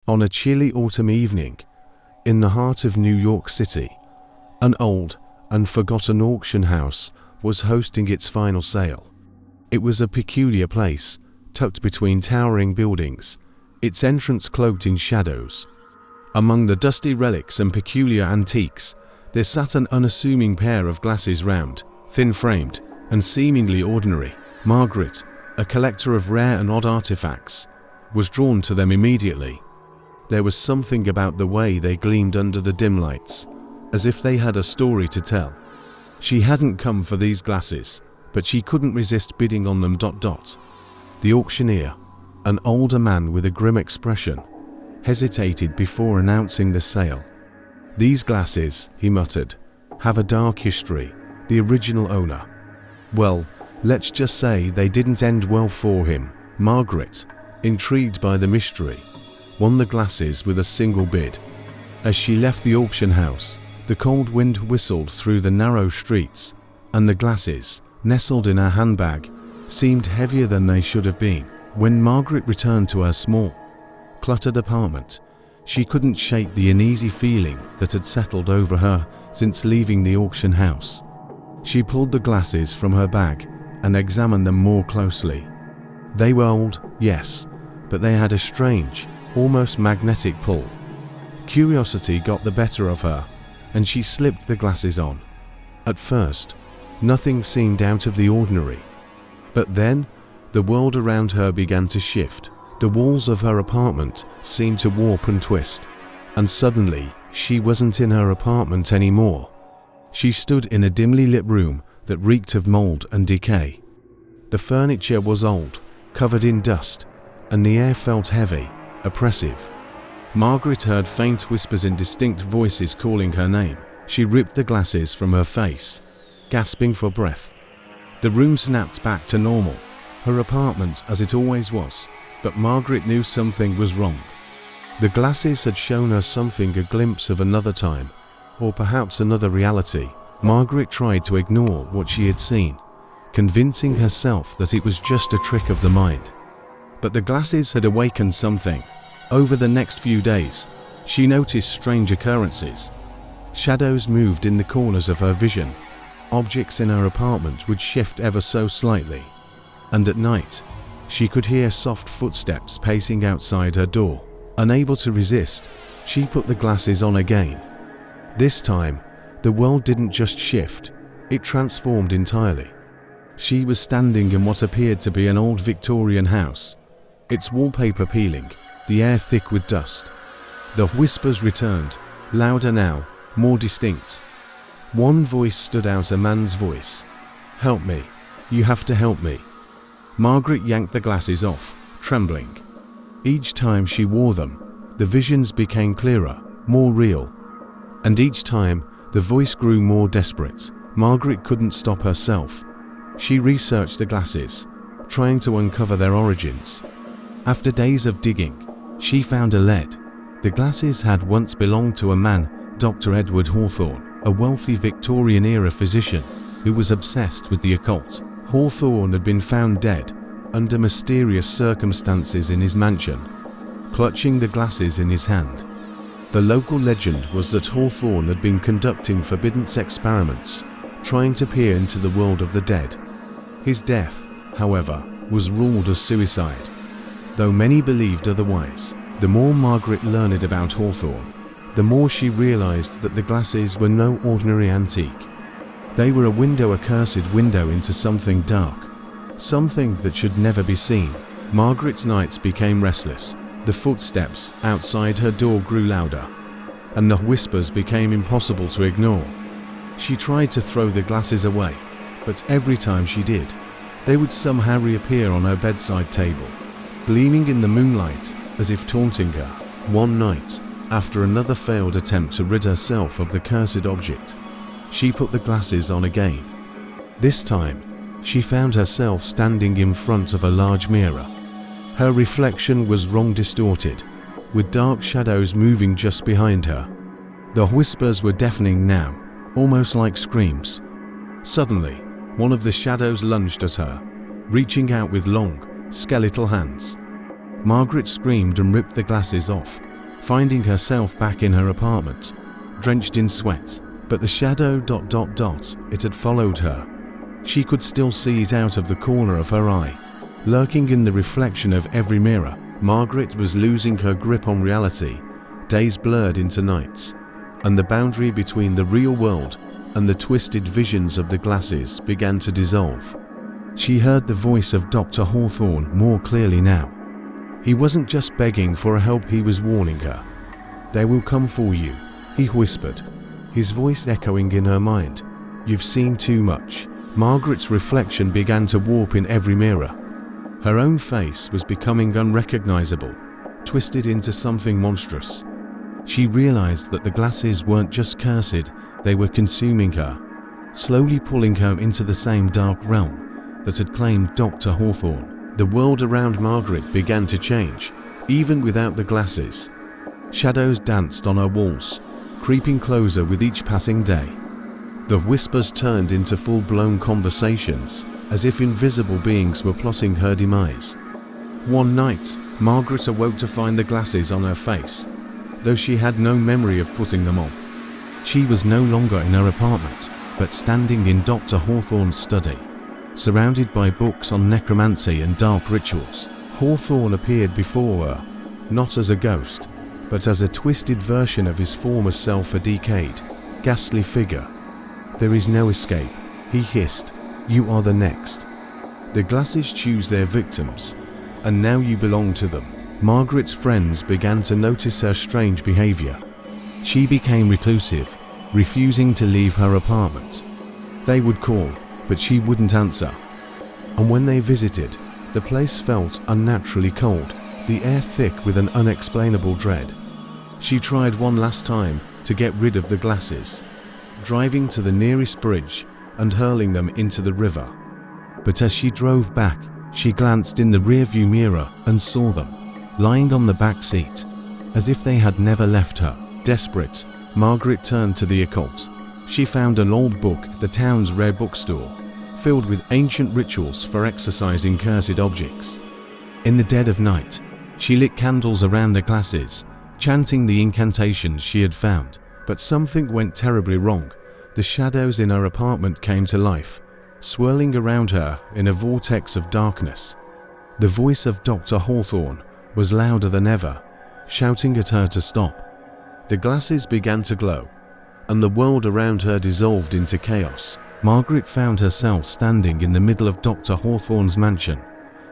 On a chilly autumn evening, in the heart of New York City, an old and forgotten auction house was hosting its final sale. It was a peculiar place, tucked between towering buildings, its entrance cloaked in shadows. Among the dusty relics and peculiar antiques, there sat an unassuming pair of glasses, round, thin-framed, and seemingly ordinary. Margaret, a collector of rare and odd artifacts, was drawn to them immediately. There was something about the way they gleamed under the dim lights, as if they had a story to tell. She hadn't come for these glasses, but she couldn't resist bidding on them. The auctioneer, an older man with a grim expression, hesitated before announcing the sale. "These glasses," he muttered, "have a dark history. The original owner, well, let's just say they didn't end well for him." Margaret, intrigued by the mystery, won the glasses with a single bid. As she left the auction house, the cold wind whistled through the narrow streets, and the glasses, nestled in her handbag, seemed heavier than they should have been. When Margaret returned to her small, cluttered apartment, she couldn't shake the uneasy feeling that had settled over her since leaving the auction house. She pulled the glasses from her bag and examined them more closely. They were old, yes, but they had a strange, almost magnetic pull. Curiosity got the better of her, and she slipped the glasses on. At first, nothing seemed out of the ordinary. But then, the world around her began to shift. The walls of her apartment seemed to warp and twist, and suddenly, she wasn't in her apartment anymore. She stood in a dimly lit room that reeked of mold and decay. The furniture was old, covered in dust, and the air felt heavy, oppressive. Margaret heard faint whispers and distinct voices calling her name. She ripped the glasses from her face, gasping for breath. The room snapped back to normal, her apartment as it always was, but Margaret knew something was wrong. The glasses had shown her something, a glimpse of another time, or perhaps another reality. Margaret tried to ignore what she had seen, convincing herself that it was just a trick of the mind. But the glasses had awakened something. Over the next few days, she noticed strange occurrences. Shadows moved in the corners of her vision. Objects in her apartment would shift ever so slightly. And at night, she could hear soft footsteps pacing outside her door. Unable to resist, she put the glasses on again. This time, the world didn't just shift, it transformed entirely. She was standing in what appeared to be an old Victorian house, its wallpaper peeling, the air thick with dust. The whispers returned, louder now, more distinct. One voice stood out, a man's voice. "Help me. You have to help me." Margaret yanked the glasses off, trembling. Each time she wore them, the visions became clearer, more real. And each time, the voice grew more desperate. Margaret couldn't stop herself. She researched the glasses, trying to uncover their origins. After days of digging, she found a lead. The glasses had once belonged to a man, Dr. Edward Hawthorne, a wealthy Victorian-era physician who was obsessed with the occult. Hawthorne had been found dead under mysterious circumstances in his mansion, clutching the glasses in his hand. The local legend was that Hawthorne had been conducting forbidden experiments, trying to peer into the world of the dead. His death, however, was ruled as suicide. Though many believed otherwise, the more Margaret learned about Hawthorne, the more she realized that the glasses were no ordinary antique. They were a cursed window into something dark, something that should never be seen. Margaret's nights became restless. The footsteps outside her door grew louder, and the whispers became impossible to ignore. She tried to throw the glasses away, but every time she did, they would somehow reappear on her bedside table, gleaming in the moonlight as if taunting her. One night, after another failed attempt to rid herself of the cursed object, she put the glasses on again. This time, she found herself standing in front of a large mirror. Her reflection was wrong, distorted, with dark shadows moving just behind her. The whispers were deafening now, almost like screams. Suddenly, one of the shadows lunged at her, reaching out with long, skeletal hands. Margaret screamed and ripped the glasses off, finding herself back in her apartment, drenched in sweat. But the shadow ... it had followed her. She could still see it out of the corner of her eye, lurking in the reflection of every mirror. Margaret was losing her grip on reality. Days blurred into nights, and the boundary between the real world and the twisted visions of the glasses began to dissolve. She heard the voice of Dr. Hawthorne more clearly now. He wasn't just begging for help, he was warning her. "They will come for you," he whispered, his voice echoing in her mind. "You've seen too much." Margaret's reflection began to warp in every mirror. Her own face was becoming unrecognizable, twisted into something monstrous. She realized that the glasses weren't just cursed, they were consuming her, slowly pulling her into the same dark realm that had claimed Dr. Hawthorne. The world around Margaret began to change, even without the glasses. Shadows danced on her walls, creeping closer with each passing day. The whispers turned into full-blown conversations, as if invisible beings were plotting her demise. One night, Margaret awoke to find the glasses on her face, though she had no memory of putting them on. She was no longer in her apartment, but standing in Dr. Hawthorne's study, surrounded by books on necromancy and dark rituals. Hawthorne appeared before her, not as a ghost, but as a twisted version of his former self, a decayed, ghastly figure. "There is no escape," he hissed. "You are the next. The glasses choose their victims, and now you belong to them." Margaret's friends began to notice her strange behavior. She became reclusive, refusing to leave her apartment. They would call, but she wouldn't answer. And when they visited, the place felt unnaturally cold, the air thick with an unexplainable dread. She tried one last time to get rid of the glasses, driving to the nearest bridge and hurling them into the river. But as she drove back, she glanced in the rearview mirror and saw them, lying on the back seat, as if they had never left her. Desperate, Margaret turned to the occult. She found an old book at the town's rare bookstore, filled with ancient rituals for exorcising cursed objects. In the dead of night, she lit candles around the glasses, chanting the incantations she had found. But something went terribly wrong. The shadows in her apartment came to life, swirling around her in a vortex of darkness. The voice of Dr. Hawthorne was louder than ever, shouting at her to stop. The glasses began to glow, and the world around her dissolved into chaos. Margaret found herself standing in the middle of Dr. Hawthorne's mansion,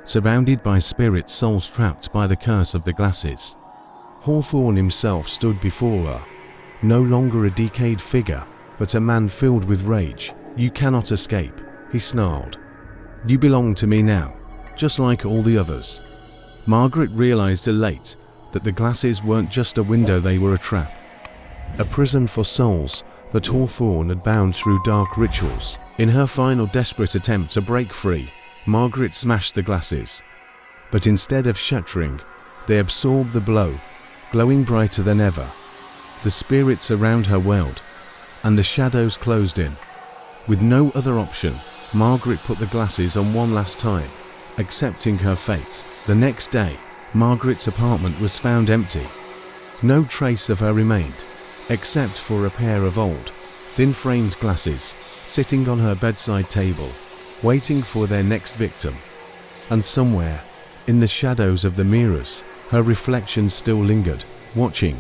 surrounded by spirit souls trapped by the curse of the glasses. Hawthorne himself stood before her, no longer a decayed figure, but a man filled with rage. "You cannot escape," he snarled. "You belong to me now, just like all the others." Margaret realized late that the glasses weren't just a window, they were a trap, a prison for souls that Hawthorne had bound through dark rituals. In her final desperate attempt to break free, Margaret smashed the glasses. But instead of shattering, they absorbed the blow, glowing brighter than ever. The spirits around her wailed, and the shadows closed in. With no other option, Margaret put the glasses on one last time, accepting her fate. The next day, Margaret's apartment was found empty. No trace of her remained, except for a pair of old, thin-framed glasses sitting on her bedside table, waiting for their next victim. And somewhere, in the shadows of the mirrors, her reflection still lingered, watching,